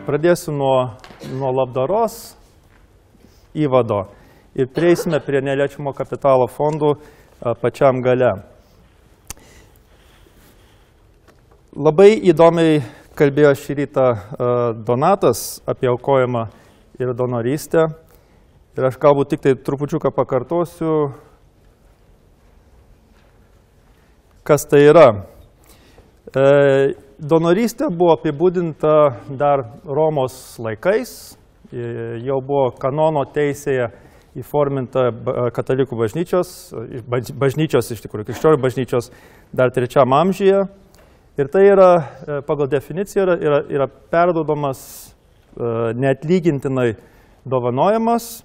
Pradėsiu nuo labdaros įvado ir prieisime prie neliečiamo kapitalo fondų pačiam gale. Labai įdomiai kalbėjo šį rytą Donatas apie aukojimą ir donorystę. Ir aš galbūt tik tai trupučiuką pakartosiu, kas tai yra. Donorystė buvo apibūdinta dar Romos laikais, jau buvo kanono teisėje įforminta katalikų bažnyčios iš tikrųjų, krikščionių bažnyčios dar 3 amžiuje. Ir tai yra, pagal definiciją, yra perduodamas neatlygintinai dovanojamas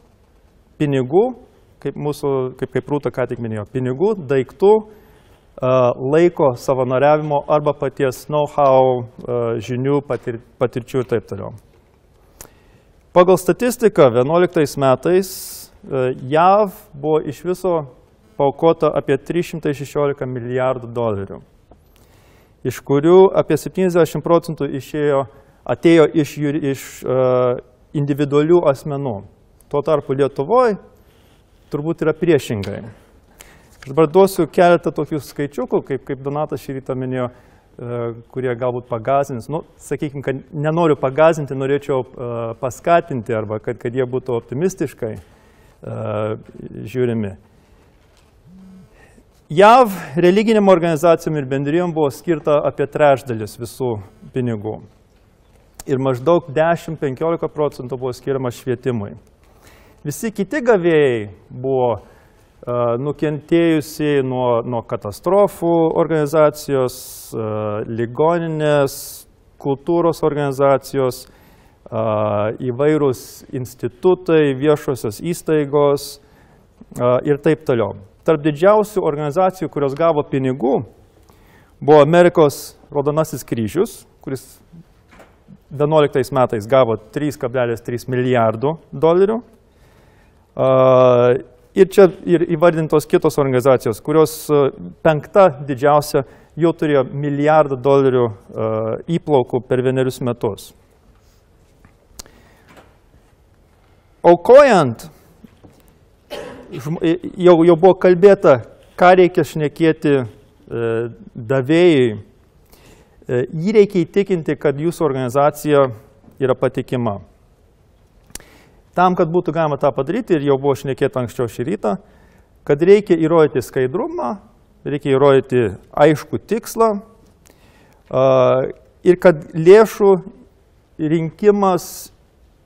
pinigų, kaip Rūta ką tik minėjo, pinigų, daiktų, laiko savanoriavimo arba paties know-how, žinių, patirčių ir taip toliau. Pagal statistiką 11 metais JAV buvo iš viso paaukota apie 316 milijardų dolerių, iš kurių apie 70% atėjo iš individualių asmenų. Tuo tarpu Lietuvoje turbūt yra priešingai. Aš dabar duosiu keletą tokių skaičiukų, kaip Donatas šį rytą minėjo, kurie galbūt pagąsdins. Sakykime, kad nenoriu pagąsdinti, norėčiau paskatinti arba kad jie būtų optimistiškai žiūrimi. JAV religiniam organizacijom ir bendrijom buvo skirta apie trečdalis visų pinigų. Ir maždaug 10–15% buvo skiriama švietimui. Visi kiti gavėjai buvo nukentėjusiai nuo katastrofų organizacijos, ligoninės, kultūros organizacijos, įvairūs institutai, viešosios įstaigos ir taip toliau. Tarp didžiausių organizacijų, kurios gavo pinigų, buvo Amerikos Raudonasis kryžius, kuris 11 metais gavo 3,3 milijardų dolerių. Ir čia įvardintos kitos organizacijos, kurios 5 didžiausia jau turėjo milijardą dolerių įplaukų per 1 metus. Aukojant, jau buvo kalbėta, ką reikia šnekėti davėjai. Jį reikia įtikinti, kad jūsų organizacija yra patikima. Tam, kad būtų galima tą padaryti, ir jau buvo šnekėta anksčiau šį rytą, kad reikia įrodyti skaidrumą, reikia įrodyti aiškų tikslą ir kad lėšų rinkimas,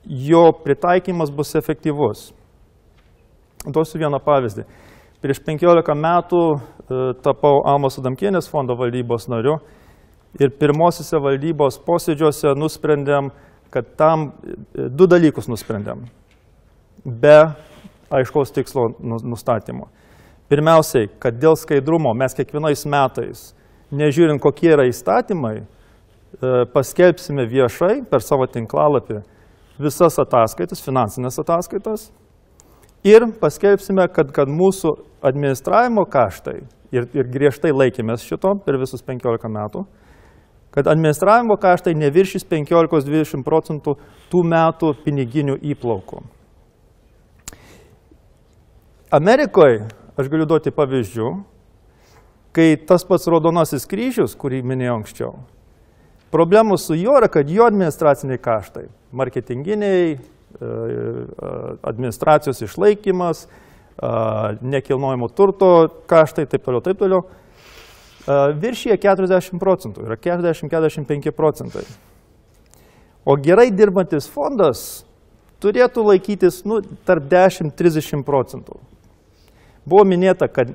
jo pritaikymas bus efektyvus. Duosiu vieną pavyzdį. Prieš 15 metų tapau Almos Adamkienės fondo valdybos nariu ir pirmosiuose valdybos posėdžiuose nusprendėm, kad tam 2 dalykus nusprendėm. Be aiškaus tikslo nustatymo. Pirmiausiai, kad dėl skaidrumo mes kiekvienais metais, nežiūrint kokie yra įstatymai, paskelbsime viešai per savo tinklalapį visas ataskaitas, finansinės ataskaitas ir paskelbsime, kad mūsų administravimo kaštai, ir griežtai laikėmės šito per visus 15 metų, kad administravimo kaštai neviršys 15–20% tų metų piniginių įplaukų. Amerikoje, aš galiu duoti pavyzdžių, kai tas pats Raudonasis kryžius, kurį minėjau anksčiau, problemų su juo yra, kad jo administraciniai kaštai, marketinginiai, administracijos išlaikymas, nekilnojamo turto kaštai, taip toliau, viršyje 40%, yra 40–45%. O gerai dirbantis fondas turėtų laikytis tarp 10–30%. Buvo minėta, kad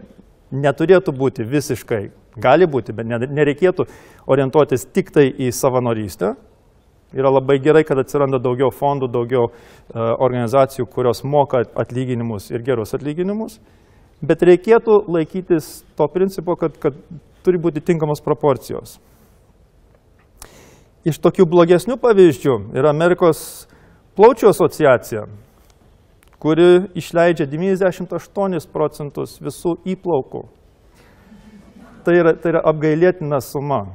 neturėtų būti visiškai, gali būti, bet nereikėtų orientuotis tik tai į savanorystę. Yra labai gerai, kad atsiranda daugiau fondų, daugiau organizacijų, kurios moka atlyginimus ir gerus atlyginimus. Bet reikėtų laikytis to principo, kad turi būti tinkamos proporcijos. Iš tokių blogesnių pavyzdžių yra Amerikos plaučių asociacija, kuri išleidžia 98% visų įplaukų. Tai yra apgailėtina suma.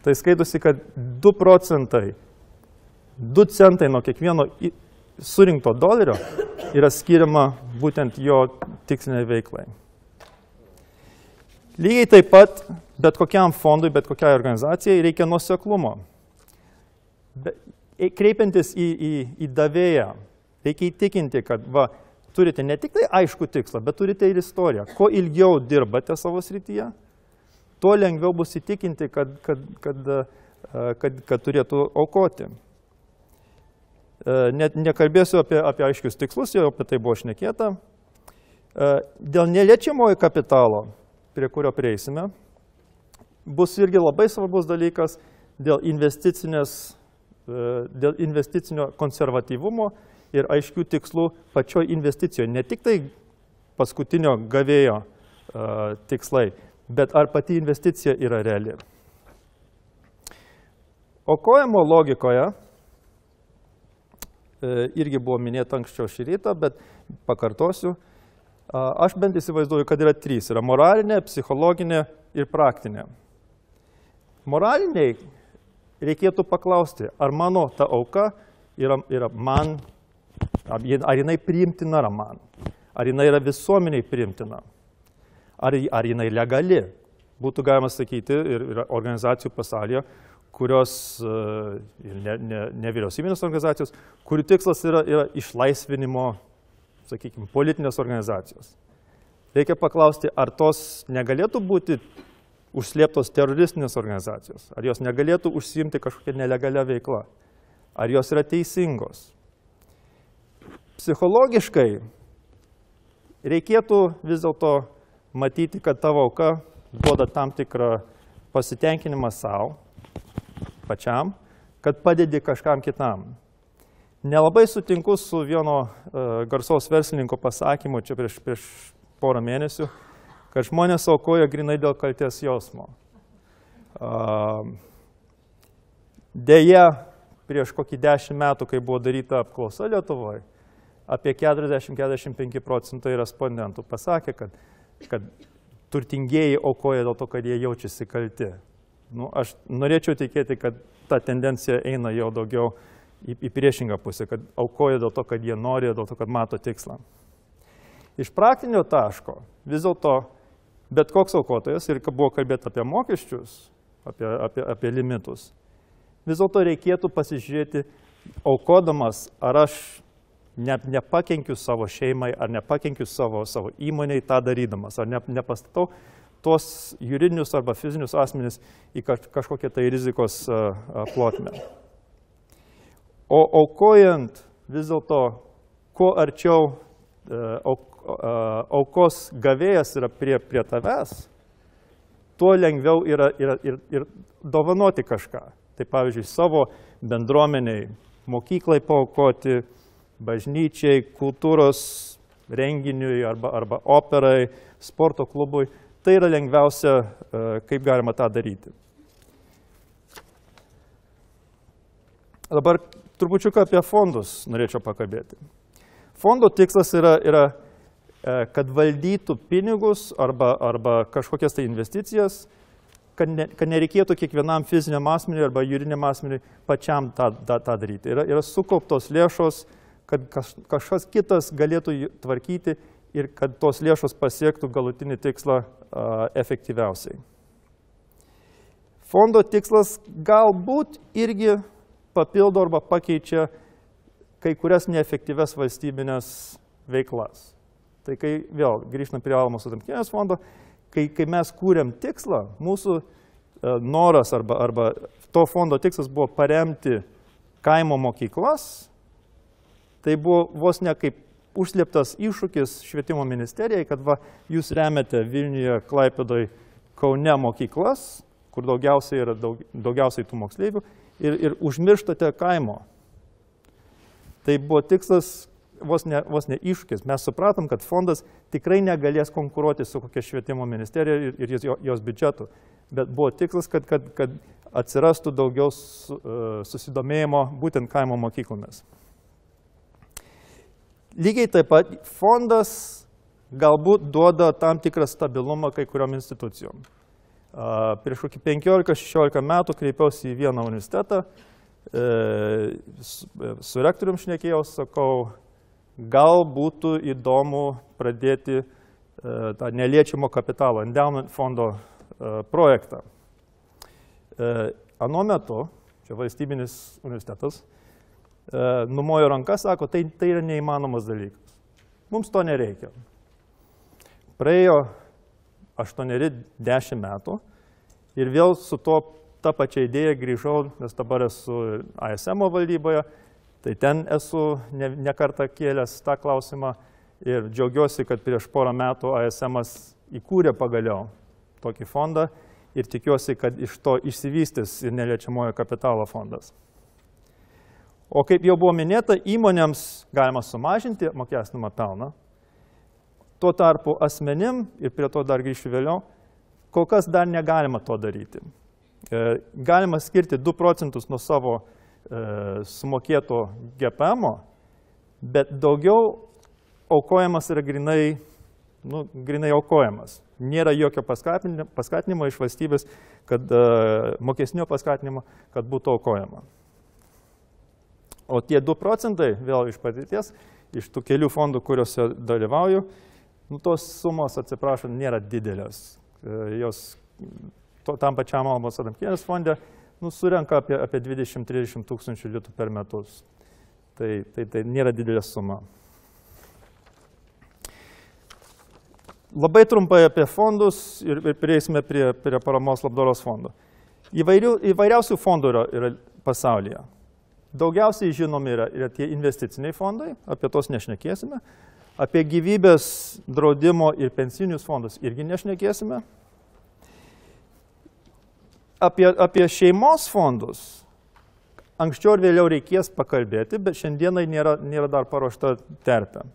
Tai skaitosi, kad 2% 2 centai nuo kiekvieno surinkto dolerio yra skiriama būtent jo tiksliniai veiklai. Lygiai taip pat bet kokiam fondui, bet kokiai organizacijai reikia nuoseklumo. Kreipiantis į davėją, reikia įtikinti, kad turite ne tik tai aišku tikslą, bet turite ir istoriją. Kuo ilgiau dirbate savo srityje, tuo lengviau bus įtikinti, kad turėtų aukoti. Nekalbėsiu apie aiškius tikslus, jau apie tai buvo šnekėta. Dėl neliečiamojo kapitalo, prie kurio prieisime, bus irgi labai svarbus dalykas dėl investicinio konservatyvumo ir aiškių tikslų pačioj investicijoje. Ne tik tai paskutinio gavėjo tikslai, bet ar pati investicija yra reali. Aukojimo logikoje irgi buvo minėta anksčiau šį rytą, bet pakartosiu. Aš bent įsivaizduoju, kad yra 3. Yra moralinė, psichologinė ir praktinė. Moraliniai reikėtų paklausti, ar mano ta auka yra man, ar jinai priimtina yra man, ar jinai yra visuomeniai priimtina, ar jinai legali. Būtų galima sakyti ir organizacijų pasaulyje, kurios, nevyriausybinės organizacijos, kurių tikslas yra išlaisvinimo, sakykime, politinės organizacijos. Reikia paklausti, ar tos negalėtų būti užslėptos teroristinės organizacijos, ar jos negalėtų užsiimti kažkokią nelegalią veiklą, ar jos yra teisingos. Psichologiškai reikėtų vis dėlto matyti, kad tavo auka duoda tam tikrą pasitenkinimą savo, pačiam, kad padedi kažkam kitam. Nelabai sutinku su vieno garsaus verslininko pasakymu čia prieš porą mėnesių, kad žmonės aukoja grinai dėl kaltės jausmo. Deja, prieš kokį 10 metų, kai buvo daryta apklausa Lietuvoje, apie 40–45% respondentų pasakė, kad turtingieji aukoja dėl to, kad jie jaučiasi kalti. Aš norėčiau tikėti, kad ta tendencija eina jau daugiau į priešingą pusę, kad aukoja dėl to, kad jie nori, dėl to, kad mato tikslą. Iš praktinio taško vis dėlto bet koks aukotojas, ir buvo kalbėti apie mokesčius, apie limitus, vis dėlto reikėtų pasižiūrėti, aukodamas, ar aš nepakenkiu savo šeimai, ar nepakenkiu savo įmonei tą darydamas, ar nepastatau tuos juridinius arba fizinius asmenis į kažkokią tai rizikos plotmę. O aukojant vis dėlto, kuo arčiau aukos gavėjas yra prie tavęs, tuo lengviau yra ir dovanoti kažką. Tai pavyzdžiui, savo bendruomeniai, mokyklai paaukoti, bažnyčiai, kultūros renginiui arba operai, sporto klubui. Tai yra lengviausia, kaip galima tą daryti. Dabar trupučiuką apie fondus norėčiau pakalbėti. Fondo tikslas yra kad valdytų pinigus arba kažkokias tai investicijas, kad nereikėtų kiekvienam fiziniam asmeniui arba juridiniam asmeniui pačiam tą daryti. Yra sukauptos lėšos, kad kažkas kitas galėtų tvarkyti ir kad tos lėšos pasiektų galutinį tikslą efektyviausiai. Fondo tikslas galbūt irgi papildo arba pakeičia kai kurias neefektyvias valstybinės veiklas. Tai kai vėl grįžtam prie Almos Adamkienės fondo, kai mes kūrėm tikslą, mūsų noras arba to fondo tikslas buvo paremti kaimo mokyklas, tai buvo vos ne kaip užslėptas iššūkis švietimo ministerijai, kad jūs remiate Vilniuje, Klaipėdoje, Kaune mokyklas, kur daugiausiai tų moksleivių, ir užmirštate kaimo. Tai buvo tikslas vos ne iššūkis. Mes supratom, kad fondas tikrai negalės konkuruoti su kokia švietimo ministerija ir jos biudžetu. Bet buvo tikslas, kad atsirastų daugiau susidomėjimo būtent kaimo mokyklomis. Lygiai taip pat fondas galbūt duoda tam tikrą stabilumą kai kuriom institucijom. Prieš kokį 15–16 metų kreipiausi į vieną universitetą su rektorium šnekėjau, sakau, gal būtų įdomu pradėti tą neliečiamo kapitalo, endowment fondo projektą. Anuo metu, čia valstybinis universitetas, numojo ranką, sako, tai yra neįmanomas dalykas. Mums to nereikia. Praėjo 8-10 metų ir vėl su ta pačia idėja grįžau, nes dabar esu ASM valdyboje, tai ten esu ne kartą kėlęs tą klausimą ir džiaugiuosi, kad prieš porą metų ASM įkūrė pagaliau tokį fondą ir tikiuosi, kad iš to išsivystys ir neliečiamojo kapitalo fondas. O kaip jau buvo minėta, įmonėms galima sumažinti apmokestinamą pelną. Tuo tarpu asmenim, ir prie to dar grįšiu vėliau, kol kas dar negalima to daryti. Galima skirti 2 procentus nuo savo sumokėto GPM-o, bet daugiau aukojamas yra grinai aukojamas. Nėra jokio paskatinimo iš valstybės, mokesnio paskatinimo, kad būtų aukojama. O tie 2 procentai, vėl iš patirties, iš tų kelių fondų, kuriuose dalyvauju, tos sumos, atsiprašau, nėra didelės. Jos tam pačiam Almos Adamkienės fonde surenka apie 20-30 tūkstančių litų per metus. Tai nėra didelė suma. Labai trumpai apie fondus ir prieisime prie paramos labdaros fondo. Įvairiausių fondų yra pasaulyje. Daugiausiai žinomi yra tie investiciniai fondai, apie tos nešnekėsime. Apie gyvybės draudimo ir pensinius fondus irgi nešnekėsime. Apie šeimos fondus anksčiau ir vėliau reikės pakalbėti, bet šiandienai nėra dar paruošta terpė.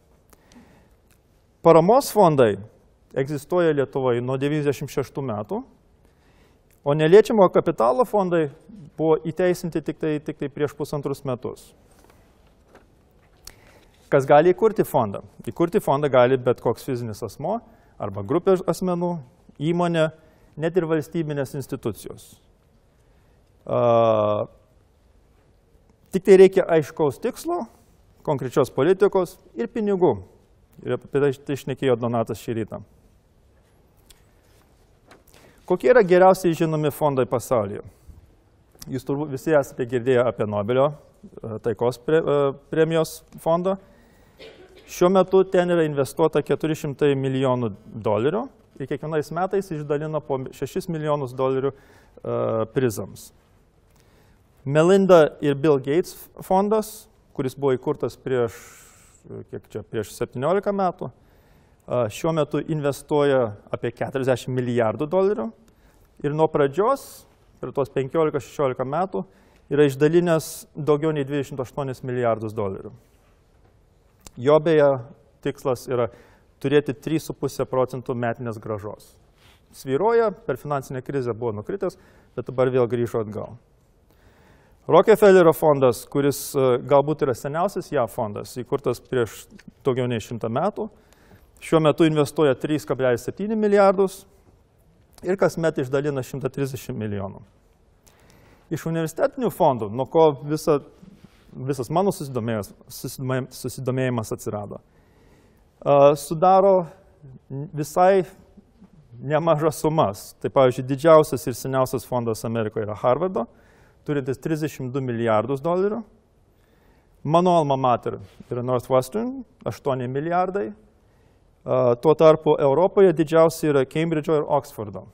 Paramos fondai egzistuoja Lietuvoje nuo 1996 metų, o neliečiamo kapitalo fondai buvo įteisinti tik tai prieš 1,5 metus. Kas gali įkurti fondą? Įkurti fondą gali bet koks fizinis asmo arba grupė asmenų, įmonė, net ir valstybinės institucijos. Tik tai reikia aiškaus tikslo, konkrečios politikos ir pinigų. Ir apie tai šnekėjo Donatas šį rytą. Kokie yra geriausiai žinomi fondai pasaulyje? Jūs turbūt visi esate girdėję apie Nobelio taikos premijos fondą. Šiuo metu ten yra investuota $400 milijonų ir kiekvienais metais išdalina po $6 milijonus prizams. Melinda ir Bill Gates fondas, kuris buvo įkurtas prieš 17 metų, šiuo metu investuoja apie $40 milijardų ir nuo pradžios, per tuos 15-16 metų, yra išdalinęs daugiau nei $28 milijardus. Jo beje tikslas yra turėti 3,5 procentų metinės grąžos. Svyruoja, per finansinę krizę buvo nukritęs, bet dabar vėl grįžo atgal. Rockefellerio fondas, kuris galbūt yra seniausias JAV fondas, įkurtas prieš daugiau nei 100 metų, šiuo metu investuoja 3,7 milijardus ir kasmet išdalina 130 milijonų. Iš universitetinių fondų, nuo ko visas mano susidomėjimas atsirado, sudaro visai nemažas sumas. Tai, pavyzdžiui, didžiausias ir seniausias fondas Amerikoje yra Harvardo, turintis $32 milijardus. Mano alma mater yra Northwestern, 8 milijardai. Tuo tarpu Europoje didžiausi yra Cambridge'o ir Oxfordo.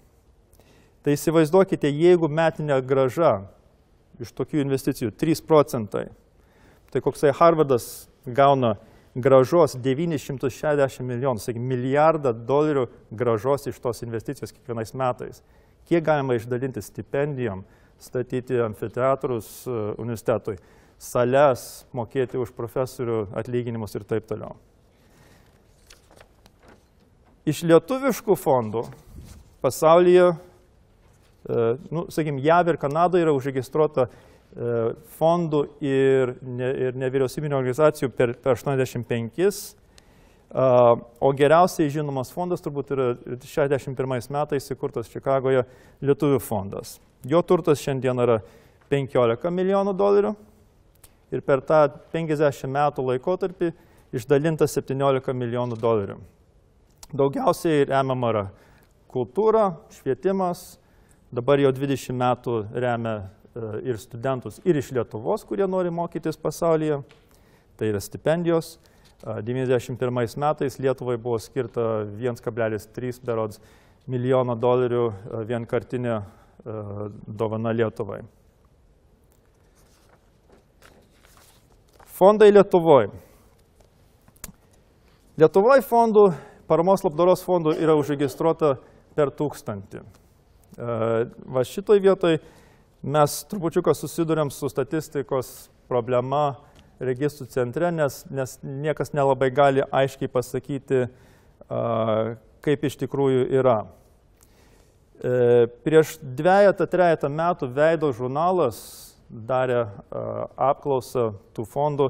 Tai įsivaizduokite, jeigu metinė grąža iš tokių investicijų 3 procentai, tai koksai Harvardas gauna grąžos 960 milijonų, sakykime, milijardą dolerių grąžos iš tos investicijos kiekvienais metais. Kiek galima išdalinti stipendijom, statyti amfiteatrus universitetui, sales, mokėti už profesorių atlyginimus ir taip toliau. Iš lietuviškų fondų pasaulyje, sakykime, JAV ir Kanadoje yra užregistruota fondų ir nevyriausybinio organizacijų per 85, o geriausiai žinomas fondas turbūt yra 61 metais įkurtas Čikagoje Lietuvių fondas. Jo turtas šiandien yra 15 milijonų dolerių ir per tą 50 metų laikotarpį išdalinta 17 milijonų dolerių. Daugiausiai remiama yra kultūra, švietimas, dabar jau 20 metų remia ir studentus ir iš Lietuvos, kurie nori mokytis pasaulyje, tai yra stipendijos. 91 metais Lietuvai buvo skirta 1,3 berods milijono dolerių vienkartinė dovana Lietuvai. Fondai Lietuvoje. Lietuvoje fondų, paramos labdaros fondų yra užregistruota per 1000. Va šitoj vietoj mes trupučiuką susiduriam su statistikos problema registrų centre, nes niekas nelabai gali aiškiai pasakyti, kaip iš tikrųjų yra. Prieš 2-3 metų Veido žurnalas darė apklausą tų fondų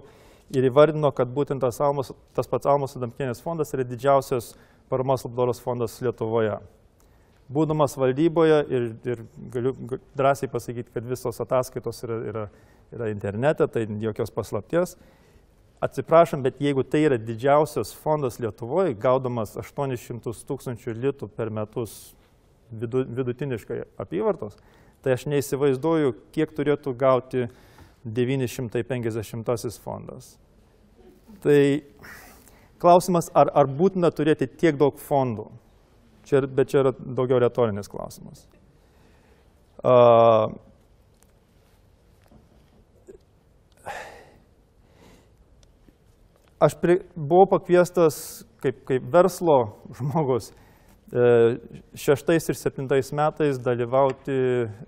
ir įvardino, kad būtent tas pats Almos Adamkienės fondas yra didžiausias paramos labdaros fondas Lietuvoje. Būdamas valdyboje ir galiu drąsiai pasakyti, kad visos ataskaitos yra internete, tai jokios paslapties. Atsiprašom, bet jeigu tai yra didžiausias fondas Lietuvoje, gaudamas 800 000 litų per metus vidutiniškai apyvartos, tai aš neįsivaizduoju, kiek turėtų gauti 950 fondas. Tai klausimas, ar būtina turėti tiek daug fondų? Bet čia yra daugiau retorinis klausimas. Aš buvau pakviestas kaip verslo žmogus 6 ir 7 metais dalyvauti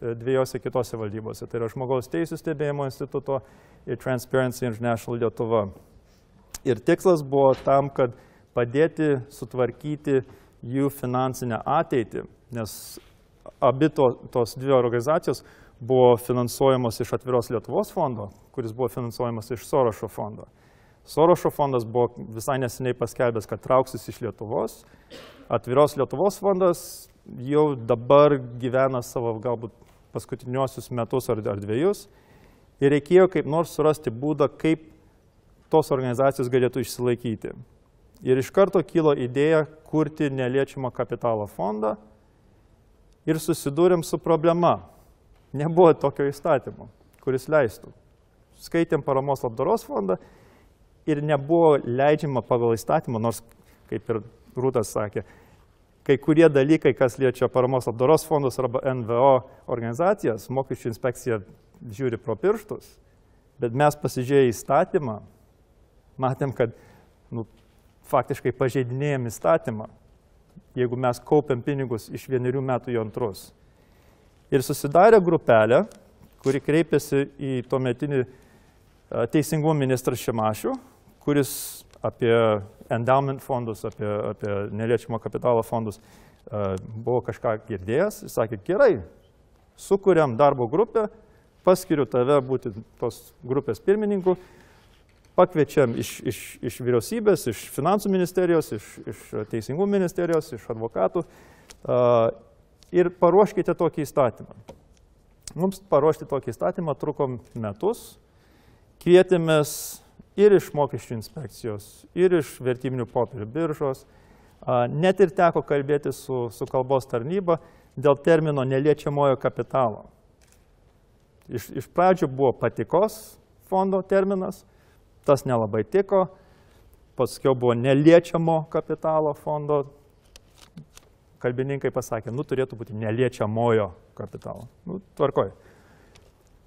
2 kitose valdybose. Tai yra Žmogaus teisų stebėjimo instituto ir Transparency International Lietuva. Ir tikslas buvo tam, kad padėti sutvarkyti jų finansinę ateitį, nes abi tos dvi organizacijos buvo finansuojamos iš Atviros Lietuvos fondo, kuris buvo finansuojamas iš Sorošo fondo. Sorošo fondas buvo visai neseniai paskelbęs, kad trauksis iš Lietuvos. Atviros Lietuvos fondas jau dabar gyvena savo galbūt paskutiniuosius metus ar 2 ir reikėjo kaip nors surasti būdą, kaip tos organizacijos galėtų išsilaikyti. Ir iš karto kilo idėja kurti neliečiamo kapitalo fondą ir susidūrėm su problema. Nebuvo tokio įstatymo, kuris leistų. Skaitėm paramos labdaros fondą ir nebuvo leidžiama pagal įstatymą, nors, kaip ir Rūtas sakė, kai kurie dalykai, kas liečia paramos labdaros fondus arba NVO organizacijas, mokesčių inspekcija žiūri pro pirštus, bet mes pasižiūrėję įstatymą, matėm, kad faktiškai pažeidinėjom įstatymą, jeigu mes kaupiam pinigus iš 1 metų į 2. Ir susidarė grupelė, kuri kreipėsi į tuometinį teisingumo ministrą Šimašių, kuris apie endowment fondus, apie neliečiamo kapitalo fondus buvo kažką girdėjęs. Jis sakė, gerai, sukuriam darbo grupę, paskiriu tave būti tos grupės pirmininku, pakviečiam iš vyriausybės, iš finansų ministerijos, iš teisingumo ministerijos, iš advokatų ir paruoškite tokį įstatymą. Mums paruošti tokį įstatymą truko metus, kvietėmės ir iš mokesčių inspekcijos, ir iš vertybinių popierių biržos, net ir teko kalbėti su kalbos tarnyba dėl termino neliečiamojo kapitalo. Iš pradžių buvo patikos fondo terminas, tas nelabai tiko, paskiau buvo neliečiamo kapitalo fondo, kalbininkai pasakė, turėtų būti neliečiamojo kapitalo. Tvarkoj.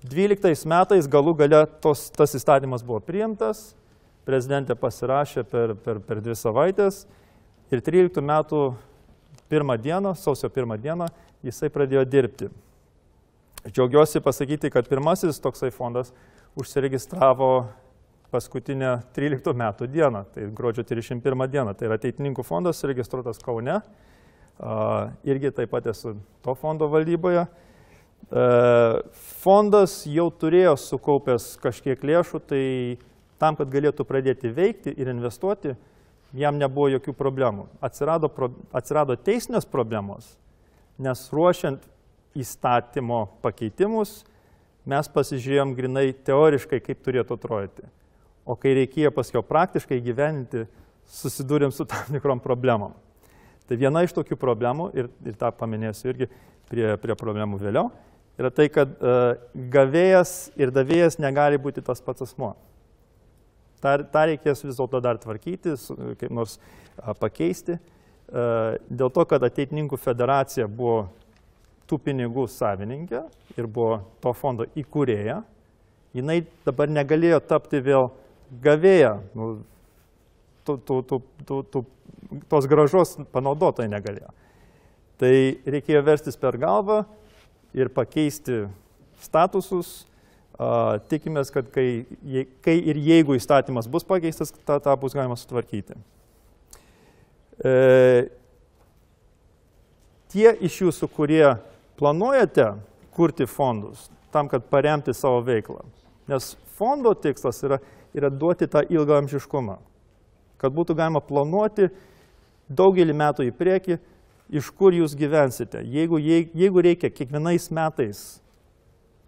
12 metais galų gale tas įstatymas buvo priimtas, prezidentė pasirašė per 2 savaitės ir 13 metų sausio 1 dieną, jisai pradėjo dirbti. Džiaugiuosi pasakyti, kad pirmasis toksai fondas užsiregistravo paskutinę 13 metų dieną, tai gruodžio 31 dieną. Tai yra Ateitininkų fondas registruotas Kaune, irgi taip pat esu to fondo valdyboje. Fondas jau turėjo sukaupęs kažkiek lėšų, tai tam, kad galėtų pradėti veikti ir investuoti, jam nebuvo jokių problemų. Atsirado teisinės problemos, nes ruošiant įstatymo pakeitimus, mes pasižiūrėjom grinai teoriškai, kaip turėtų atrodyti. O kai reikėjo paskui praktiškai gyveninti, susidūrėm su tam tikrom problemom. Tai viena iš tokių problemų, ir tą paminėsiu irgi prie problemų vėliau, yra tai, kad gavėjas ir davėjas negali būti tas pats asmuo. Ta reikės vis dėlto dar tvarkyti, kaip nors pakeisti. Dėl to, kad Ateitininkų federacija buvo tų pinigų savininkė ir buvo to fondo įkūrėja, jinai dabar negalėjo tapti vėl gavėja, tos grąžos panaudotojai negalėjo. Tai reikėjo verstis per galvą ir pakeisti statusus. Tikimės, kad kai ir jeigu įstatymas bus pakeistas, tą bus galima sutvarkyti. Tie iš jūsų, kurie planuojate kurti fondus tam, kad paremti savo veiklą, nes fondo tikslas yra duoti tą ilgaamžiškumą, kad būtų galima planuoti daugelį metų į priekį, iš kur jūs gyvensite. Jeigu reikia kiekvienais metais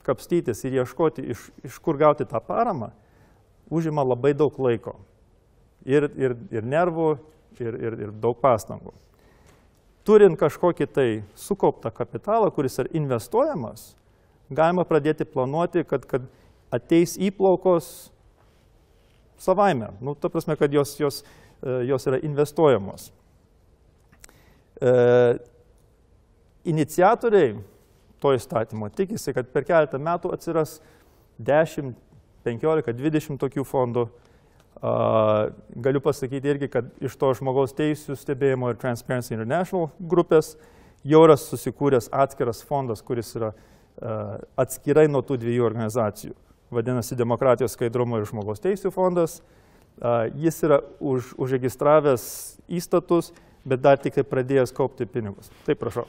kapstytis ir ieškoti, iš kur gauti tą paramą, užima labai daug laiko ir nervų, ir daug pastangų. Turint kažkokį tai sukauptą kapitalą, kuris yra investuojamas, galima pradėti planuoti, kad ateis įplaukos savaime. Ta prasme, kad jos yra investuojamos. Iniciatoriai to įstatymo tikisi, kad per keletą metų atsiras 10, 15, 20 tokių fondų. Galiu pasakyti irgi, kad iš to žmogaus teisų stebėjimo ir Transparency International grupės jau yra susikūręs atskiras fondas, kuris yra atskirai nuo tų dviejų organizacijų. Vadinasi, Demokratijos skaidrumo ir žmogaus teisų fondas. Jis yra užregistravęs įstatus, bet dar tik pradėjęs kaupti pinigus. Taip, prašau.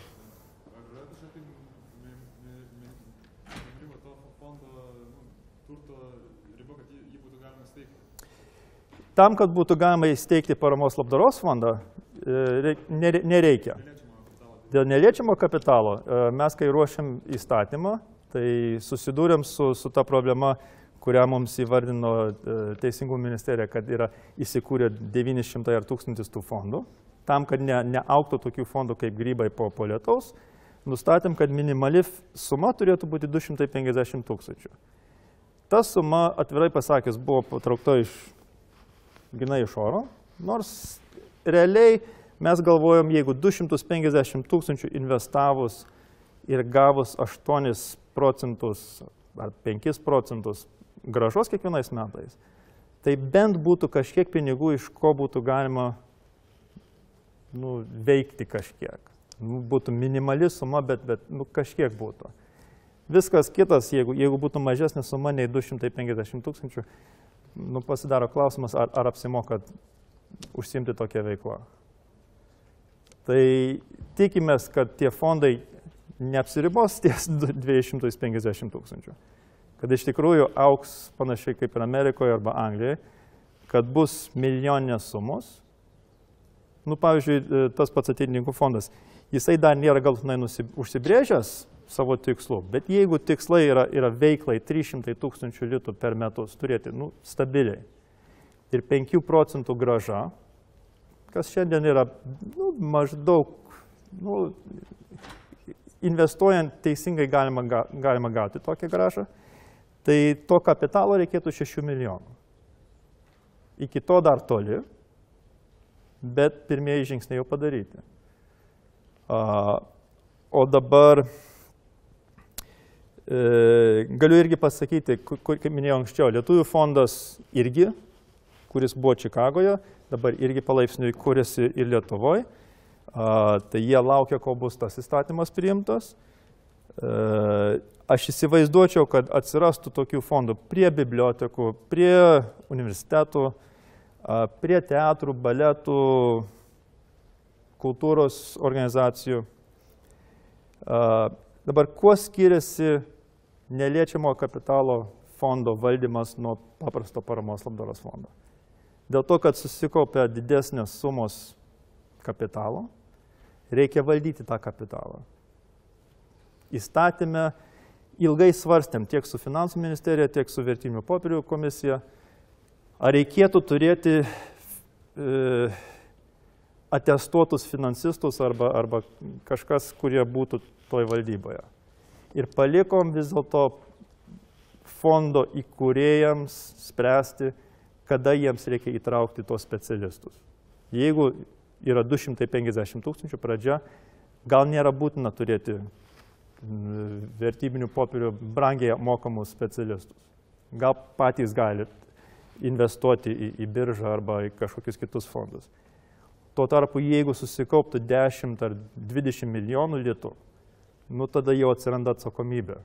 Tam, kad būtų galima įsteigti paramos labdaros fondą, nereikia. Dėl neliečiamo kapitalo mes, kai ruošiam įstatymą, tai susidūrėm su ta problema, kurią mums įvardino Teisingumo ministerija, kad yra įsikūrę 900 ar 1000 tų fondų. Tam, kad neaugtų tokių fondų kaip grybai po lietaus, nustatėm, kad minimali suma turėtų būti 250 000. Ta suma, atvirai pasakęs, buvo patraukta grynai iš oro, nors realiai mes galvojom, jeigu 250 000 investavus ir gavus 8% ar 5% grąžos kiekvienais metais, tai bent būtų kažkiek pinigų, iš ko būtų galima veikti kažkiek. Būtų minimali suma, bet kažkiek būtų. Viskas kitas, jeigu būtų mažesnė suma nei 250 000, pasidaro klausimas, ar apsimoka užsiimti tokią veiklą. Tai tikimės, kad tie fondai neapsiribos ties 250 000. Kad iš tikrųjų auks panašiai kaip ir Amerikoje arba Anglijoje, kad bus milijoninės sumos. Pavyzdžiui, tas pats Ateitininkų fondas, jisai dar nėra galutinai užsibrėžęs savo tikslų, bet jeigu tikslai yra veiklai 300 000 litų per metus turėti stabiliai ir 5% grąža, kas šiandien yra maždaug, investuojant teisingai galima gauti tokią grąžą, tai to kapitalo reikėtų 6 milijonų. Iki to dar toli, bet pirmieji žingsniai jau padaryti. O dabar galiu irgi pasakyti, kaip minėjau anksčiau, Lietuvių fondas irgi, kuris buvo Čikagoje, dabar irgi palaipsniui kūrėsi ir Lietuvoje. Tai jie laukia, kol bus tas įstatymas priimtas. Aš įsivaizduočiau, kad atsirastų tokių fondų prie bibliotekų, prie universitetų, prie teatrų, baletų, kultūros organizacijų. Dabar, kuo skiriasi neliečiamo kapitalo fondo valdymas nuo paprasto paramos labdaros fondo? Dėl to, kad susikaupia didesnės sumos kapitalo, reikia valdyti tą kapitalą. Įstatyme ilgai svarstėm tiek su Finansų ministerija, tiek su Vertybinių popierių komisija, ar reikėtų turėti atestuotus finansistus arba kažkas, kurie būtų toj valdyboje. Ir palikom vis dėlto fondo įkūrėjams spręsti, kada jiems reikia įtraukti tos specialistus. Jeigu yra 250 000 pradžia, gal nėra būtina turėti vertybinių popierių brangiai mokamus specialistus. Gal patys gali investuoti į biržą arba į kažkokius kitus fondus. Tuo tarpu, jeigu susikauptų 10 ar 20 milijonų litų, nu tada jau atsiranda atsakomybė.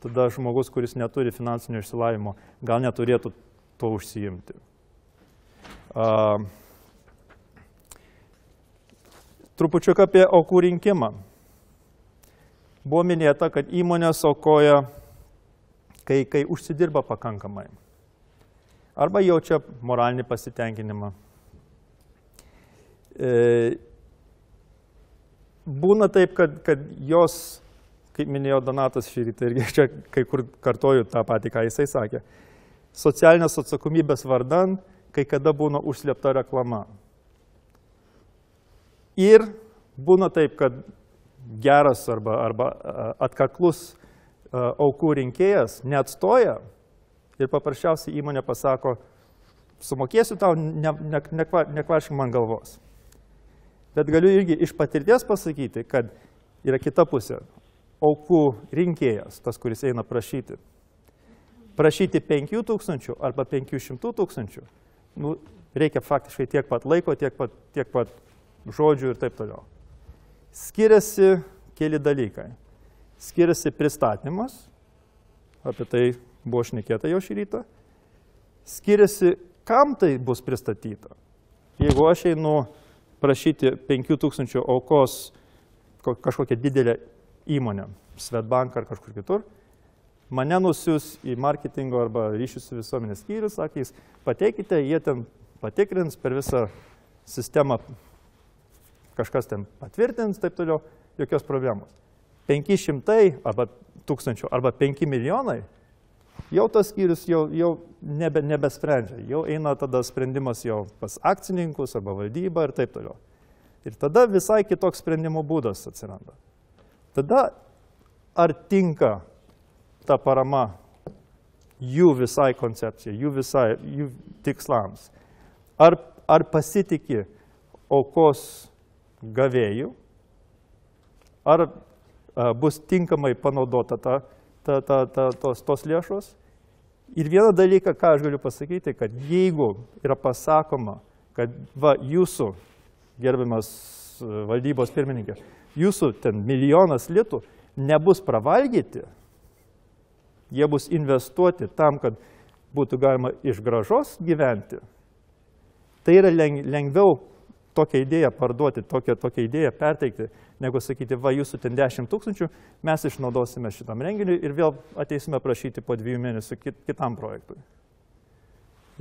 Tada žmogus, kuris neturi finansinio išsilavinimo, gal neturėtų to užsiimti. Trupučiuk apie aukų rinkimą. Buvo minėta, kad įmonės aukoja, kai užsidirba pakankamai. Arba jaučia moralinį pasitenkinimą. Būna taip, kad jos, kaip minėjo Donatas šį rytą, irgi čia kai kur kartoju tą patį, ką jisai sakė, socialinės atsakomybės vardan, kai kada būna užslėpta reklama. Ir būna taip, kad geras arba atkaklus aukų rinkėjas neatstoja ir paprasčiausiai įmonė pasako, sumokėsiu tau, nekvaršink man galvos. Bet galiu irgi iš patirties pasakyti, kad yra kita pusė. Aukų rinkėjas, tas, kuris eina prašyti. Prašyti 5 000 arba 500 000, nu, reikia faktiškai tiek pat laiko, tiek pat žodžių ir taip toliau. Skiriasi keli dalykai. Skiriasi pristatymas, apie tai buvo šnekėta jau šį rytą. Skiriasi, kam tai bus pristatyta. Jeigu aš einu prašyti 5 000 aukos kažkokią didelę įmonę, Swedbank ar kažkur kitur, mane nusius į marketingo arba ryšių su visuomenės skyrius, sakys, pateikite, jie ten patikrins per visą sistemą, kažkas ten patvirtins, taip toliau, jokios problemos. 500 arba 1000 arba 5 milijonai, jau tas skyrius jau nebesprendžia, jau eina tada sprendimas jau pas akcininkus arba valdybą ir taip toliau. Ir tada visai kitoks sprendimo būdas atsiranda. Tada ar tinka ta parama jų visai koncepcijai, jų tikslams? Ar pasitiki aukos gavėjų? Ar bus tinkamai panaudota tos lėšos? Ir vieną dalyką, ką aš galiu pasakyti, kad jeigu yra pasakoma, kad va, jūsų, gerbiamas valdybos pirmininkė, jūsų ten 1 milijonas litų nebus pravalgyti, jie bus investuoti tam, kad būtų galima iš grąžos gyventi, tai yra lengviau tokią idėją parduoti, tokią idėją perteikti, negu sakyti, va, jūsų ten 10 000, mes išnaudosime šitam renginiui ir vėl ateisime prašyti po 2 mėnesių kitam projektui.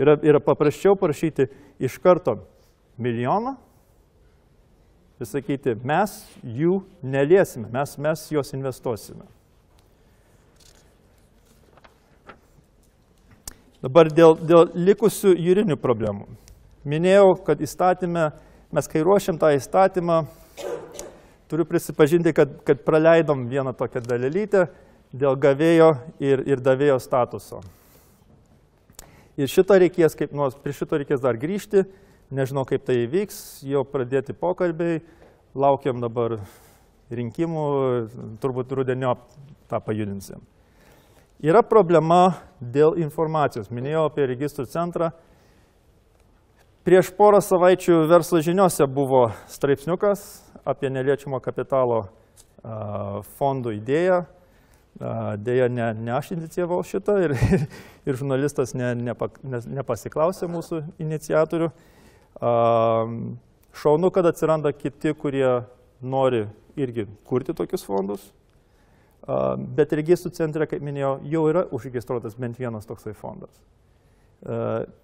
Yra paprasčiau prašyti iš karto 1 milijoną ir sakyti, mes jų neliesime, mes juos investuosime. Dabar dėl likusių juridinių problemų. Minėjau, kad įstatymę, mes kai ruošiam tą įstatymą, turiu prisipažinti, kad praleidom vieną tokią dalelytę dėl gavėjo ir davėjo statuso. Ir prie šito reikės dar grįžti, nežinau kaip tai įvyks, jau pradėti pokalbiai, laukiam dabar rinkimų, turbūt rudenio tą pajudinsim. Yra problema dėl informacijos. Minėjau apie registrų centrą. Prieš porą savaičių Verslo žiniose buvo straipsniukas apie neliečiamo kapitalo fondų idėją. Deja, ne aš inicijavau šitą ir žurnalistas nepasiklausė mūsų iniciatorių. Šaunu, kad atsiranda kiti, kurie nori irgi kurti tokius fondus. Bet registrų centre, kaip minėjau, jau yra užregistruotas bent vienas toksai fondas.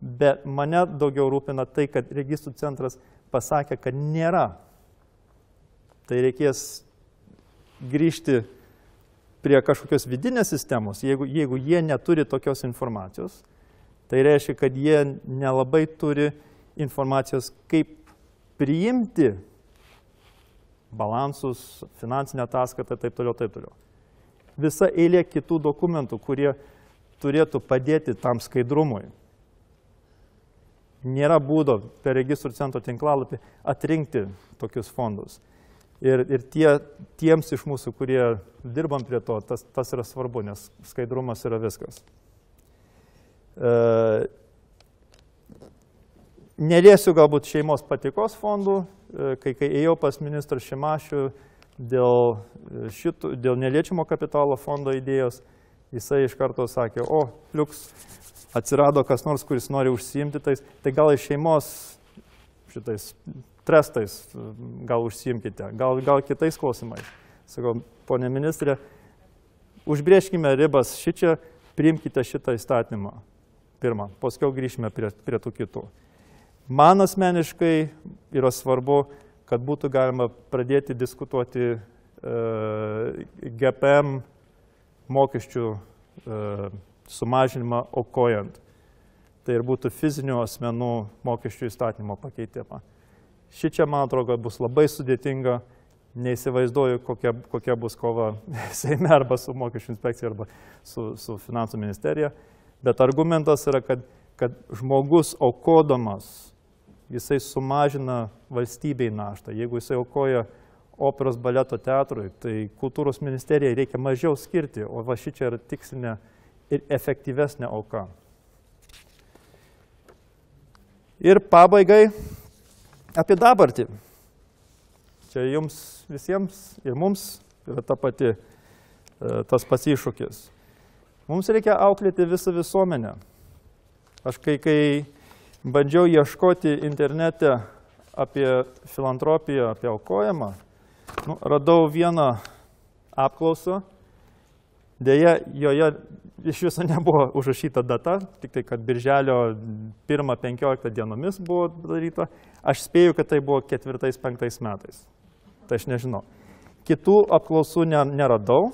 Bet mane daugiau rūpina tai, kad registrų centras pasakė, kad nėra. Tai reikės grįžti prie kažkokios vidinės sistemos, jeigu jie neturi tokios informacijos, tai reiškia, kad jie nelabai turi informacijos, kaip priimti balansus, finansinę ataskaitą ir taip toliau, taip toliau. Visa eilė kitų dokumentų, kurie turėtų padėti tam skaidrumui. Nėra būdo per registrų centro tinklalapį atrinkti tokius fondus. Ir tiems iš mūsų, kurie dirbam prie to, tas yra svarbu, nes skaidrumas yra viskas. Neliesiu galbūt šeimos patikos fondų, kai ėjau pas ministrą Šimašių dėl neliečiamo kapitalo fondo idėjos, jisai iš karto sakė, pliuks, atsirado kas nors, kuris nori užsiimti tais, tai gal iš šeimos šitais trestais gal užsiimkite, gal kitais klausimais. Sakau, ponė ministrė, užbrėžkime ribas šičia, priimkite šitą įstatymą pirmą, paskui grįžime prie tų kitų. Man asmeniškai yra svarbu, kad būtų galima pradėti diskutuoti GPM mokesčių sumažinimą aukojant. Tai ir būtų fizinių asmenų mokesčių įstatymo pakeitimą. Šičia, man atrodo, bus labai sudėtinga, neįsivaizduoju, kokia bus kova Seime arba su mokesčių inspekcija arba su finansų ministerija, bet argumentas yra, kad žmogus aukodamas, jisai sumažina valstybei naštą. Jeigu jisai aukoja operos baleto teatrui, tai kultūros ministerijai reikia mažiau skirti, o va šičia yra tikslinė ir efektyvesnė auka. Ir pabaigai apie dabartį. Čia jums visiems ir mums yra tas pats iššūkis. Mums reikia auklėti visą visuomenę. Aš kai bandžiau ieškoti internete apie filantropiją, apie aukojimą, radau vieną apklausą. Deja, joje iš viso nebuvo užrašyta data, tik tai, kad birželio 1-15 dienomis buvo daryta. Aš spėju, kad tai buvo 4-5 metais. Tai aš nežinau. Kitų apklausų neradau.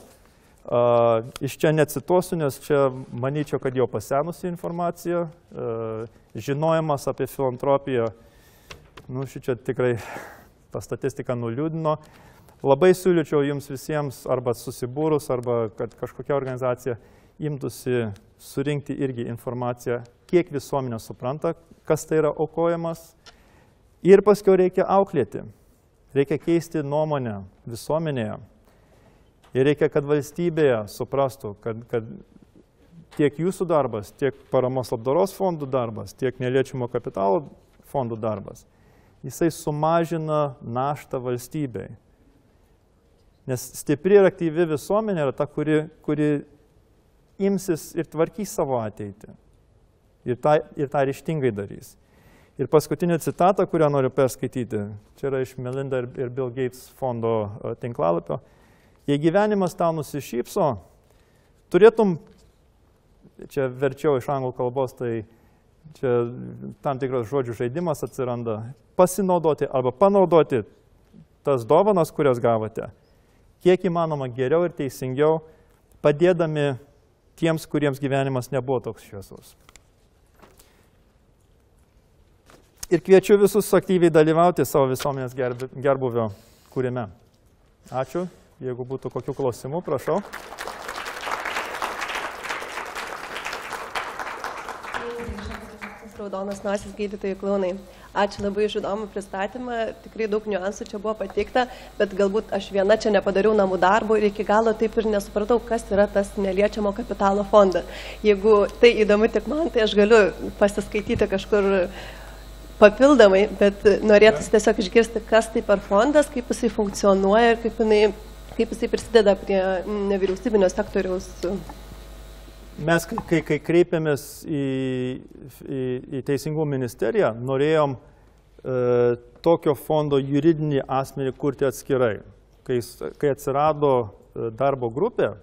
Iš čia necituosiu, nes čia manyčiau, kad jau pasenusi informacija. Žinojimas apie filantropiją, šičia tikrai ta statistika nuliūdino. Labai siūlyčiau jums visiems arba susibūrus, arba kad kažkokia organizacija imtųsi surinkti irgi informaciją, kiek visuomenė supranta, kas tai yra aukojimas. Ir paskui reikia auklėti. Reikia keisti nuomonę visuomenėje. Ir reikia, kad valstybėje suprastų, kad tiek jūsų darbas, tiek paramos labdaros fondų darbas, tiek neliečiamo kapitalo fondų darbas, jisai sumažina naštą valstybei. Nes stipri ir aktyvi visuomenė yra ta, kuri imsis ir tvarkys savo ateitį. Ir tą ryžtingai darys. Ir paskutinė citata, kurią noriu perskaityti, čia yra iš Melinda ir Bill Gates fondo tinklalapio. Jei gyvenimas tau nusišypso, turėtum, čia verčiau iš anglų kalbos, tai čia tam tikras žodžių žaidimas atsiranda, pasinaudoti arba panaudoti tas dovanas, kurias gavote, kiek įmanoma geriau ir teisingiau, padėdami tiems, kuriems gyvenimas nebuvo toks šviesus. Ir kviečiu visus aktyviai dalyvauti savo visuomenės gerbūvio kūrime. Ačiū. Jeigu būtų kokių klausimų, prašau. Raudonas nosis gydytojai klounai. Ačiū labai už įdomų pristatymą. Tikrai daug niuansų čia buvo pateikta, bet galbūt aš viena čia nepadariau namų darbo ir iki galo taip ir nesupratau, kas yra tas neliečiamo kapitalo fondas. Jeigu tai įdomu tik man, tai aš galiu pasiskaityti kažkur papildomai, bet norėtųsi tiesiog išgirsti, kas tai per fondas, kaip jisai funkcionuoja ir kaip jisai prisideda prie nevyriausybinio sektoriaus. Mes, kai kreipėmės į Teisingumo ministeriją, norėjom tokio fondo juridinį asmenį kurti atskirai. Kai atsirado darbo grupė,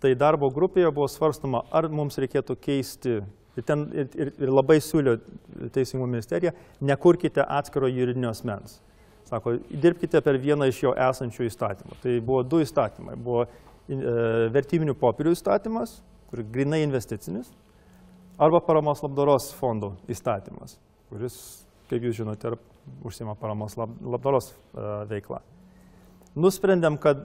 tai darbo grupėje buvo svarstama, ar mums reikėtų keisti, ir labai siūlė Teisingumo ministerija, nekurkite atskiro juridinio asmens. Sako, dirbkite per vieną iš jo esančių įstatymų. Tai buvo 2 įstatymai. Buvo vertybinių popierių įstatymas, kur grinai investicinis, arba paramos labdaros fondų įstatymas, kuris, kaip jūs žinote, užsiima paramos labdaros veikla. Nusprendėm, kad